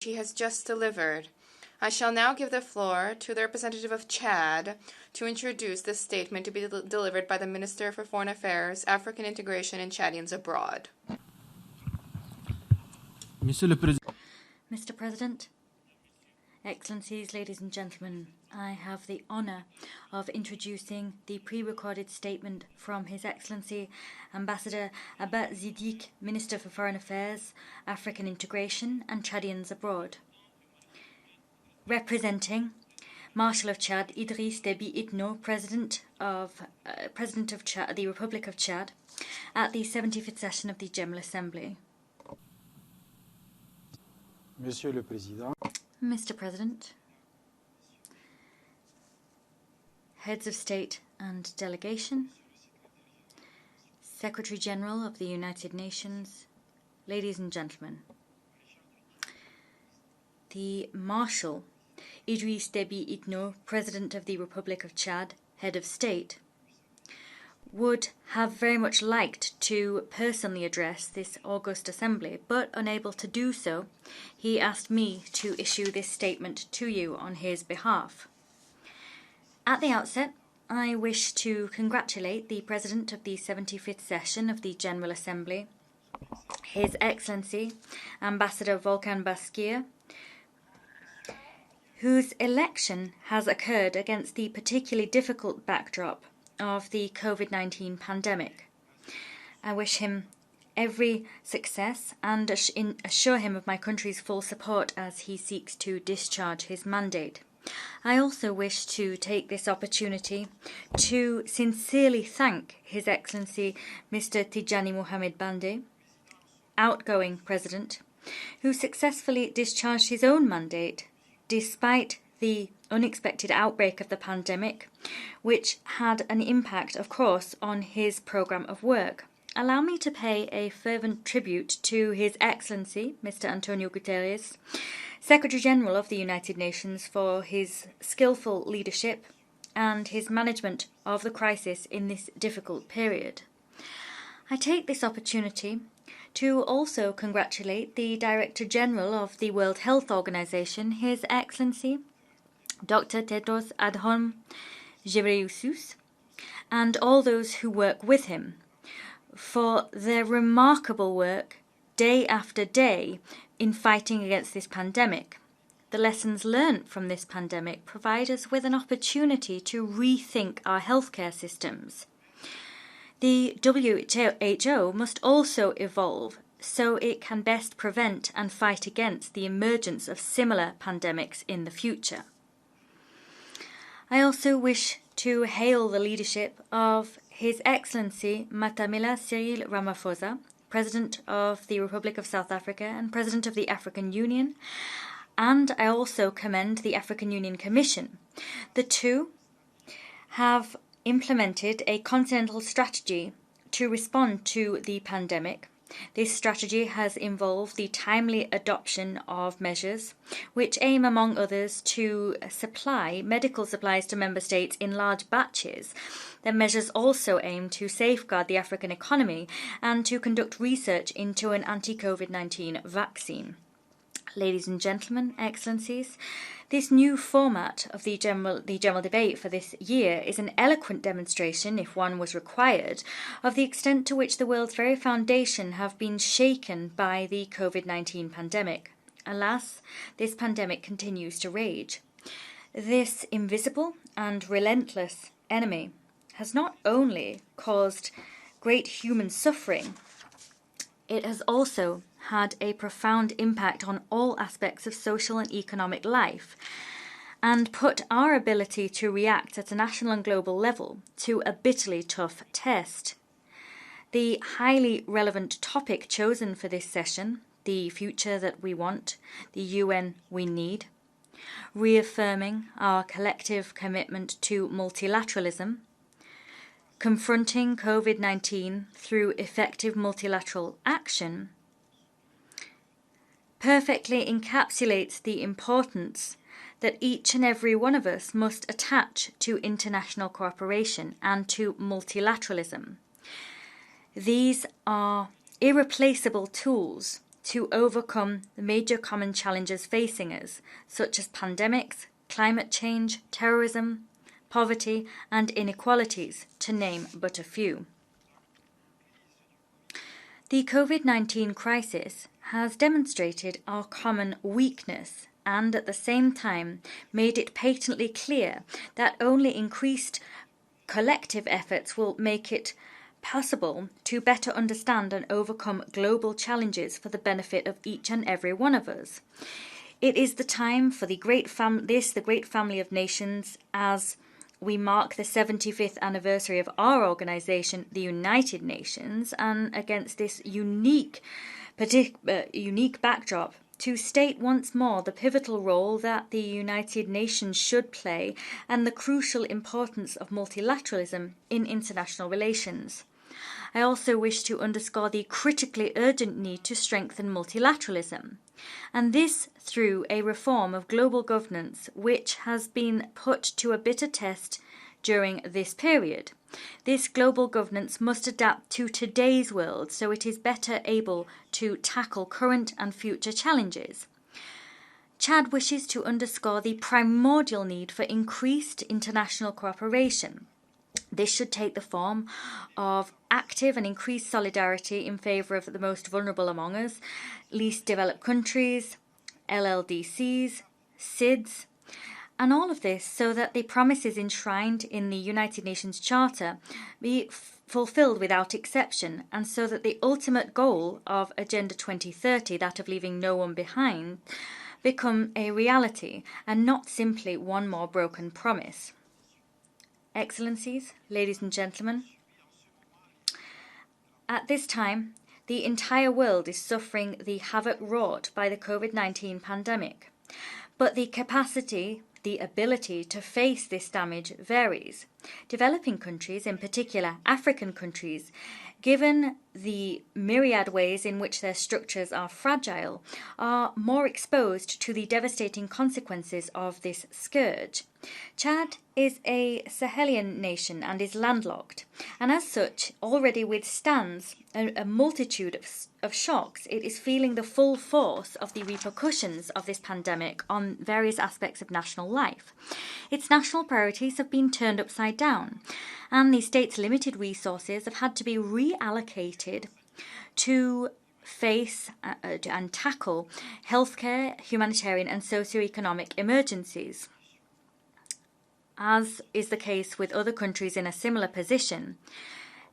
she has just delivered. I shall now give the floor to the representative of Chad to introduce this statement to be delivered by the Minister for Foreign Affairs, African Integration, and Chadians Abroad. Mr. President, Excellencies, ladies and gentlemen, I have the honour of introducing the pre-recorded statement from His Excellency Ambassador Abba Sidick, Minister for Foreign Affairs, African Integration and Chadians Abroad. Representing Marshal of Chad Idriss Déby Itno, President of Chad, the Republic of Chad, at the 75th session of the General Assembly. Monsieur le Président, Mr. President, Heads of State and Delegation, Secretary General of the United Nations, ladies and gentlemen, the Marshal Idriss Déby Itno, President of the Republic of Chad, Head of State, would have very much liked to personally address this august assembly, but unable to do so, he asked me to issue this statement to you on his behalf. At the outset, I wish to congratulate the President of the 75th session of the General Assembly, His Excellency Ambassador Volkan Baskir, whose election has occurred against the particularly difficult backdrop of the COVID-19 pandemic. I wish him every success and assure him of my country's full support as he seeks to discharge his mandate. I also wish to take this opportunity to sincerely thank His Excellency Mr. Tijani Mohamed Bande, outgoing President, who successfully discharged his own mandate despite the unexpected outbreak of the pandemic, which had an impact, of course, on his programme of work. Allow me to pay a fervent tribute to His Excellency, Mr. Antonio Guterres, Secretary General of the United Nations, for his skillful leadership and his management of the crisis in this difficult period. I take this opportunity to also congratulate the Director General of the World Health Organization, His Excellency Dr. Tedros Adhanom Ghebreyesus, and all those who work with him for their remarkable work day after day in fighting against this pandemic. The lessons learnt from this pandemic provide us with an opportunity to rethink our healthcare systems. The WHO must also evolve so it can best prevent and fight against the emergence of similar pandemics in the future. I also wish to hail the leadership of His Excellency Matamela Cyril Ramaphosa, President of the Republic of South Africa and President of the African Union, and I also commend the African Union Commission. The two have implemented a continental strategy to respond to the pandemic. This strategy has involved the timely adoption of measures which aim, among others, to supply medical supplies to member states in large batches. The measures also aim to safeguard the African economy and to conduct research into an anti-COVID-19 vaccine. Ladies and gentlemen, Excellencies, this new format of the general debate for this year is an eloquent demonstration, if one was required, of the extent to which the world's very foundation have been shaken by the COVID-19 pandemic. Alas, this pandemic continues to rage. This invisible and relentless enemy has not only caused great human suffering, it has also had a profound impact on all aspects of social and economic life and put our ability to react at a national and global level to a bitterly tough test. The highly relevant topic chosen for this session, the future that we want, the UN we need, reaffirming our collective commitment to multilateralism, confronting COVID-19 through effective multilateral action, perfectly encapsulates the importance that each and every one of us must attach to international cooperation and to multilateralism. These are irreplaceable tools to overcome the major common challenges facing us, such as pandemics, climate change, terrorism, poverty, and inequalities, to name but a few. The COVID-19 crisis has demonstrated our common weakness and at the same time made it patently clear that only increased collective efforts will make it possible to better understand and overcome global challenges for the benefit of each and every one of us. It is the time for the great family of nations, as we mark the 75th anniversary of our organisation, the United Nations, and against this unique backdrop, to state once more the pivotal role that the United Nations should play and the crucial importance of multilateralism in international relations. I also wish to underscore the critically urgent need to strengthen multilateralism, and this through a reform of global governance which has been put to a bitter test during this period. This global governance must adapt to today's world so it is better able to tackle current and future challenges. Chad wishes to underscore the primordial need for increased international cooperation. This should take the form of active and increased solidarity in favour of the most vulnerable among us, least developed countries, LLDCs, SIDS, and all of this so that the promises enshrined in the United Nations Charter be fulfilled without exception, and so that the ultimate goal of Agenda 2030, that of leaving no one behind, become a reality and not simply one more broken promise. Excellencies, ladies and gentlemen, at this time, the entire world is suffering the havoc wrought by the COVID-19 pandemic, but the ability to face this damage varies. Developing countries, in particular African countries, given the myriad ways in which their structures are fragile, are more exposed to the devastating consequences of this scourge. Chad is a Sahelian nation and is landlocked, and as such already withstands a multitude of shocks. It is feeling the full force of the repercussions of this pandemic on various aspects of national life. Its national priorities have been turned upside down, and the state's limited resources have had to be reallocated to face and tackle healthcare, humanitarian and socio-economic emergencies. As is the case with other countries in a similar position,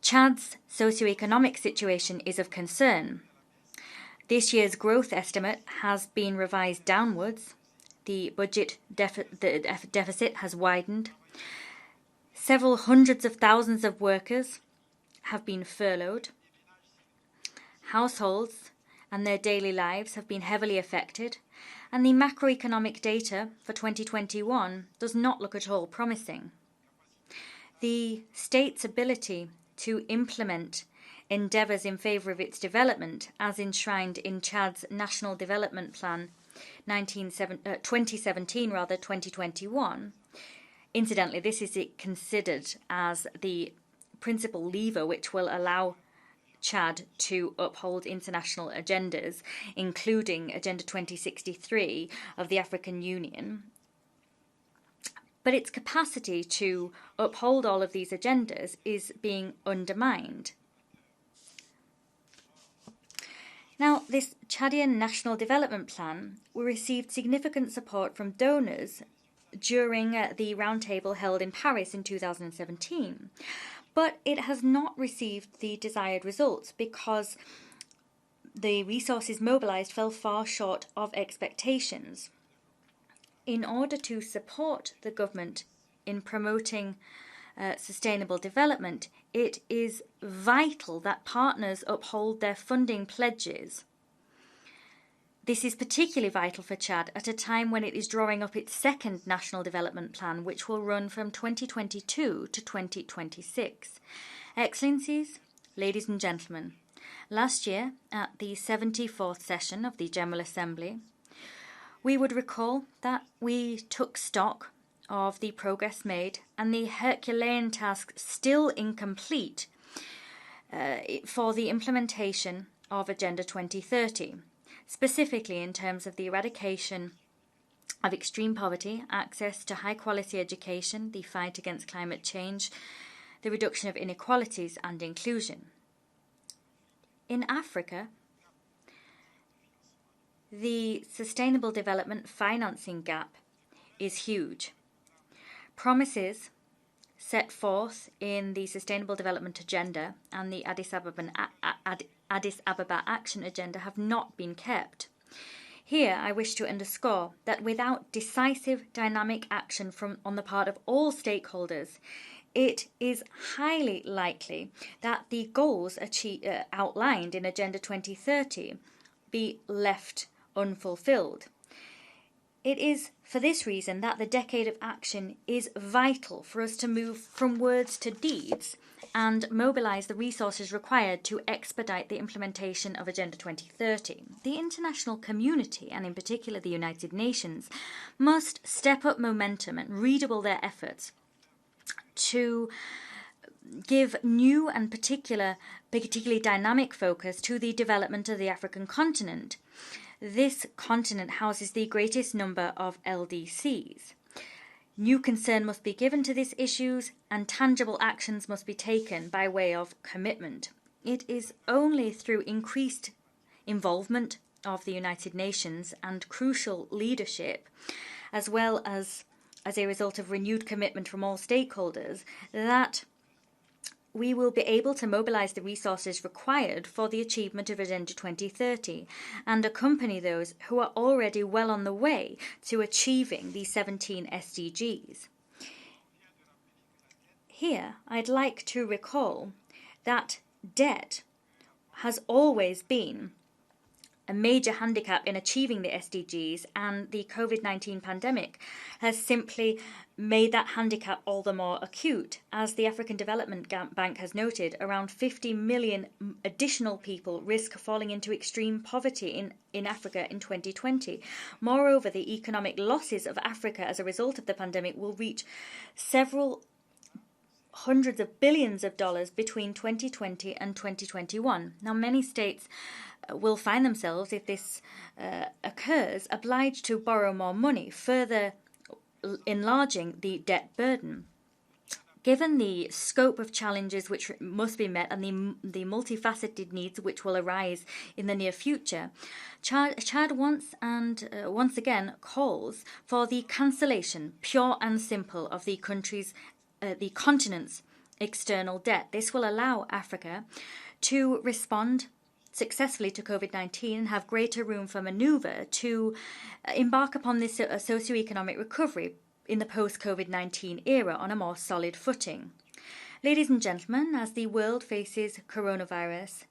Chad's socio-economic situation is of concern. This year's growth estimate has been revised downwards. The budget deficit has widened. Several hundreds of thousands of workers have been furloughed. Households and their daily lives have been heavily affected, and the macroeconomic data for 2021 does not look at all promising. The state's ability to implement endeavours in favour of its development, as enshrined in Chad's National Development Plan 2017-2021. Incidentally, this is considered as the principal lever which will allow Chad to uphold international agendas, including Agenda 2063 of the African Union. But its capacity to uphold all of these agendas is being undermined. Now, this Chadian National Development Plan received significant support from donors during the roundtable held in Paris in 2017. But it has not received the desired results because the resources mobilised fell far short of expectations. In order to support the government in promoting sustainable development, it is vital that partners uphold their funding pledges. This is particularly vital for Chad at a time when it is drawing up its second National Development Plan, which will run from 2022 to 2026. Excellencies, ladies and gentlemen, last year at the 74th session of the General Assembly, we would recall that we took stock of the progress made and the Herculean task still incomplete for the implementation of Agenda 2030. specifically in terms of the eradication of extreme poverty, access to high-quality education, the fight against climate change, the reduction of inequalities and inclusion. In Africa, the sustainable development financing gap is huge. Promises set forth in the Sustainable Development Agenda and the Addis Ababa Action Agenda have not been kept. Here, I wish to underscore that without decisive dynamic action on the part of all stakeholders, it is highly likely that the goals outlined in Agenda 2030 be left unfulfilled. It is for this reason that the decade of action is vital for us to move from words to deeds and mobilise the resources required to expedite the implementation of Agenda 2030. The international community, and in particular the United Nations, must step up momentum and redouble their efforts to give new and particularly dynamic focus to the development of the African continent. This continent houses the greatest number of LDCs. New concern must be given to these issues and tangible actions must be taken by way of commitment. It is only through increased involvement of the United Nations and crucial leadership, as well as a result of renewed commitment from all stakeholders, that we will be able to mobilise the resources required for the achievement of Agenda 2030 and accompany those who are already well on the way to achieving the 17 SDGs. Here, I'd like to recall that debt has always been a major handicap in achieving the SDGs, and the COVID-19 pandemic has simply made that handicap all the more acute. As the African Development Bank has noted, around 50 million additional people risk falling into extreme poverty in Africa in 2020. Moreover, the economic losses of Africa as a result of the pandemic will reach several hundreds of billions of dollars between 2020 and 2021. Now, many states will find themselves, if this occurs, obliged to borrow more money, further enlarging the debt burden. Given the scope of challenges which must be met and the multifaceted needs which will arise in the near future, Chad once again calls for the cancellation, pure and simple, of the continent's external debt. This will allow Africa to respond successfully to COVID-19 and have greater room for manoeuvre to embark upon this socio-economic recovery in the post-COVID-19 era on a more solid footing. Ladies and gentlemen, as the world faces coronavirus,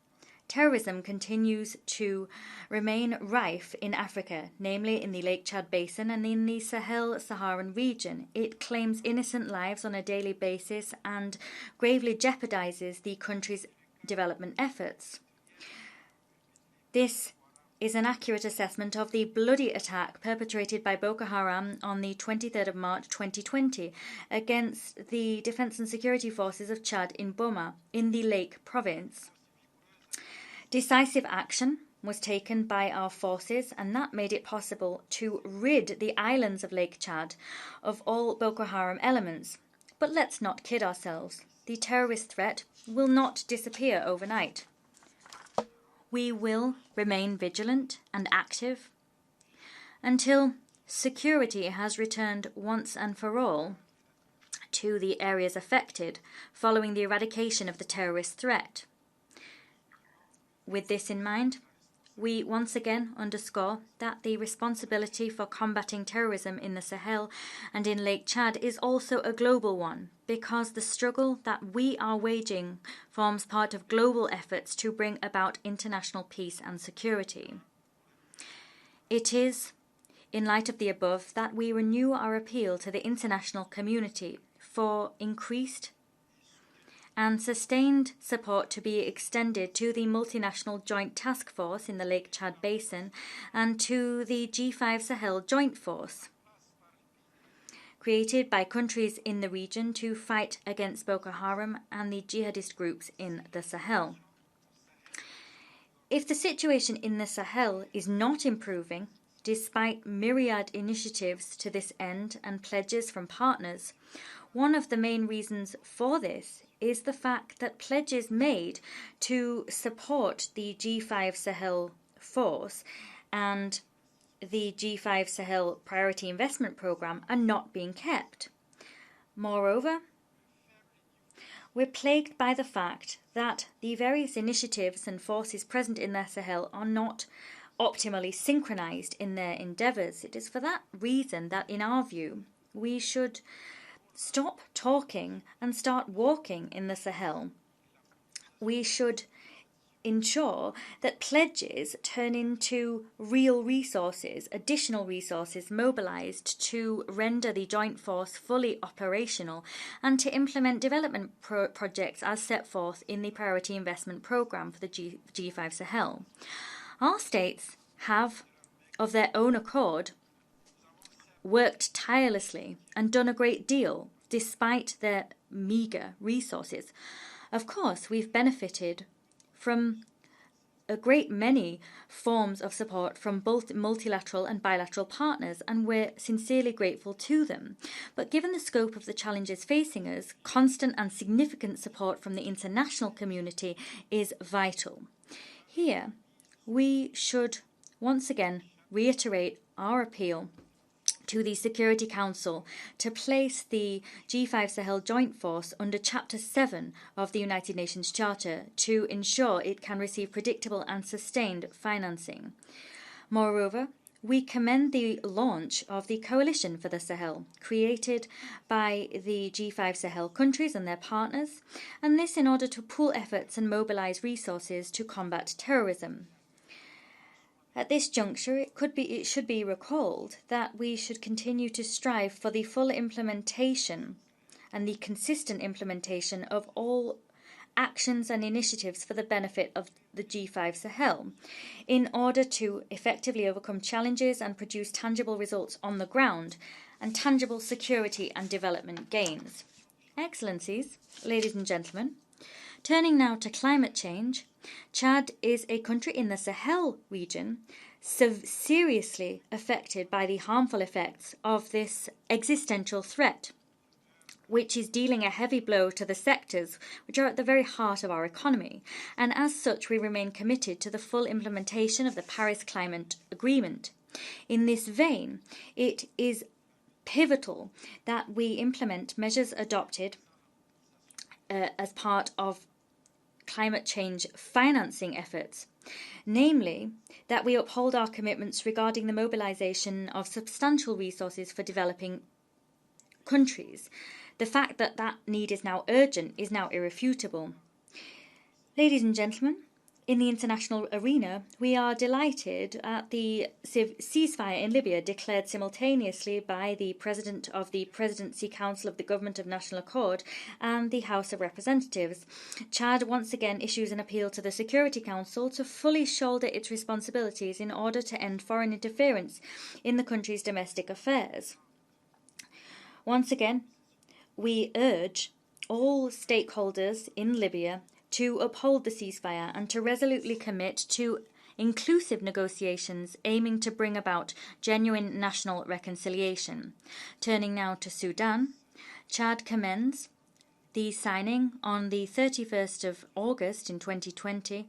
terrorism continues to remain rife in Africa, namely in the Lake Chad Basin and in the Sahel-Saharan region. It claims innocent lives on a daily basis and gravely jeopardizes the country's development efforts. This is an accurate assessment of the bloody attack perpetrated by Boko Haram on the 23rd of March 2020 against the Defence and Security Forces of Chad in Boma, in the Lake Province. Decisive action was taken by our forces, and that made it possible to rid the islands of Lake Chad of all Boko Haram elements. But let's not kid ourselves. The terrorist threat will not disappear overnight. We will remain vigilant and active until security has returned once and for all to the areas affected following the eradication of the terrorist threat. With this in mind, we once again underscore that the responsibility for combating terrorism in the Sahel and in Lake Chad is also a global one, because the struggle that we are waging forms part of global efforts to bring about international peace and security. It is, in light of the above, that we renew our appeal to the international community for increased and sustained support to be extended to the multinational joint task force in the Lake Chad Basin and to the G5 Sahel Joint Force, created by countries in the region to fight against Boko Haram and the jihadist groups in the Sahel. If the situation in the Sahel is not improving, despite myriad initiatives to this end and pledges from partners, one of the main reasons for this is the fact that pledges made to support the G5 Sahel force and the G5 Sahel Priority Investment Programme are not being kept. Moreover, we're plagued by the fact that the various initiatives and forces present in the Sahel are not optimally synchronized in their endeavours. It is for that reason that, in our view, we should stop talking and start walking in the Sahel. We should ensure that pledges turn into real resources, additional resources mobilised to render the joint force fully operational and to implement development projects as set forth in the Priority Investment Programme for the G5 Sahel. Our states have, of their own accord, worked tirelessly and done a great deal despite their meagre resources. Of course, we've benefited from a great many forms of support from both multilateral and bilateral partners, and we're sincerely grateful to them. But given the scope of the challenges facing us, constant and significant support from the international community is vital. Here, we should once again reiterate our appeal to the Security Council to place the G5 Sahel Joint Force under Chapter 7 of the United Nations Charter to ensure it can receive predictable and sustained financing. Moreover, we commend the launch of the Coalition for the Sahel, created by the G5 Sahel countries and their partners, and this in order to pool efforts and mobilise resources to combat terrorism. At this juncture, it should be recalled that we should continue to strive for the full implementation and the consistent implementation of all actions and initiatives for the benefit of the G5 Sahel, in order to effectively overcome challenges and produce tangible results on the ground and tangible security and development gains. Excellencies, ladies and gentlemen, turning now to climate change, Chad is a country in the Sahel region seriously affected by the harmful effects of this existential threat, which is dealing a heavy blow to the sectors which are at the very heart of our economy, and as such we remain committed to the full implementation of the Paris Climate Agreement. In this vein, it is pivotal that we implement measures adopted as part of climate change financing efforts, namely that we uphold our commitments regarding the mobilisation of substantial resources for developing countries. The fact that that need is now urgent is now irrefutable. Ladies and gentlemen, in the international arena, we are delighted at the ceasefire in Libya declared simultaneously by the President of the Presidency Council of the Government of National Accord and the House of Representatives. Chad once again issues an appeal to the Security Council to fully shoulder its responsibilities in order to end foreign interference in the country's domestic affairs. Once again, we urge all stakeholders in Libya to uphold the ceasefire and to resolutely commit to inclusive negotiations aiming to bring about genuine national reconciliation. Turning now to Sudan, Chad commends the signing on the 31st of August in 2020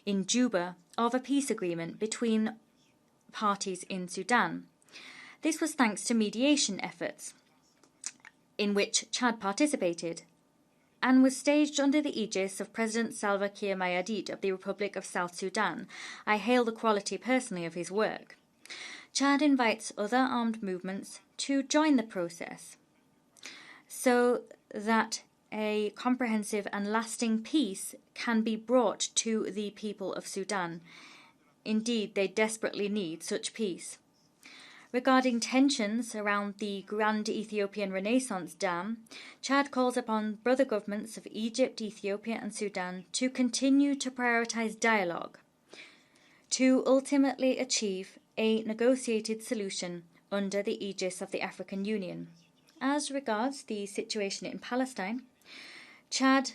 in Juba of a peace agreement between parties in Sudan. This was thanks to mediation efforts in which Chad participated, and was staged under the aegis of President Salva Kiir Mayardit of the Republic of South Sudan. I hail the quality personally of his work. Chad invites other armed movements to join the process so that a comprehensive and lasting peace can be brought to the people of Sudan. Indeed, they desperately need such peace. Regarding tensions around the Grand Ethiopian Renaissance Dam, Chad calls upon brother governments of Egypt, Ethiopia and Sudan to continue to prioritise dialogue to ultimately achieve a negotiated solution under the aegis of the African Union. As regards the situation in Palestine, Chad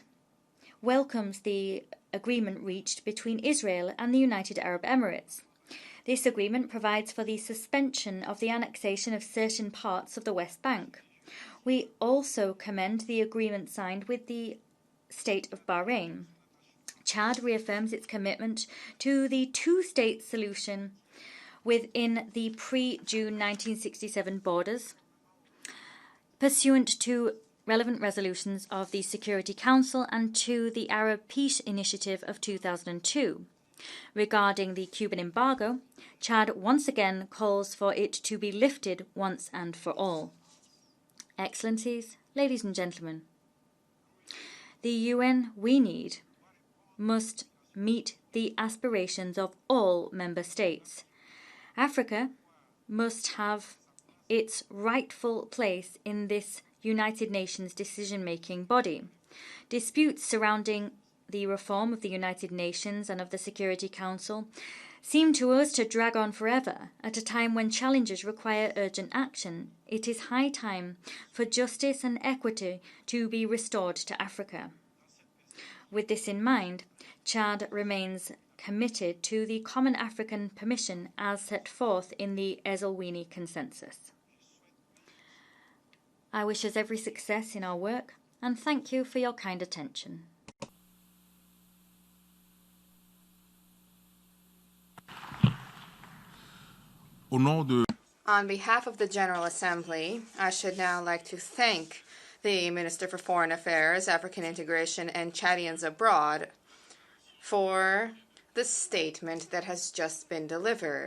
welcomes the agreement reached between Israel and the United Arab Emirates. This agreement provides for the suspension of the annexation of certain parts of the West Bank. We also commend the agreement signed with the State of Bahrain. Chad reaffirms its commitment to the two-state solution within the pre-June 1967 borders, pursuant to relevant resolutions of the Security Council and to the Arab Peace Initiative of 2002. Regarding the Cuban embargo, Chad once again calls for it to be lifted once and for all. Excellencies, ladies and gentlemen, the UN we need must meet the aspirations of all member states. Africa must have its rightful place in this United Nations decision-making body. Disputes surrounding the reform of the United Nations and of the Security Council seem to us to drag on forever. At a time when challenges require urgent action, it is high time for justice and equity to be restored to Africa. With this in mind, Chad remains committed to the Common African Permission as set forth in the Esselwini Consensus. I wish us every success in our work and thank you for your kind attention. On behalf of the General Assembly, I should now like to thank the Minister for Foreign Affairs, African Integration, and Chadians Abroad for the statement that has just been delivered.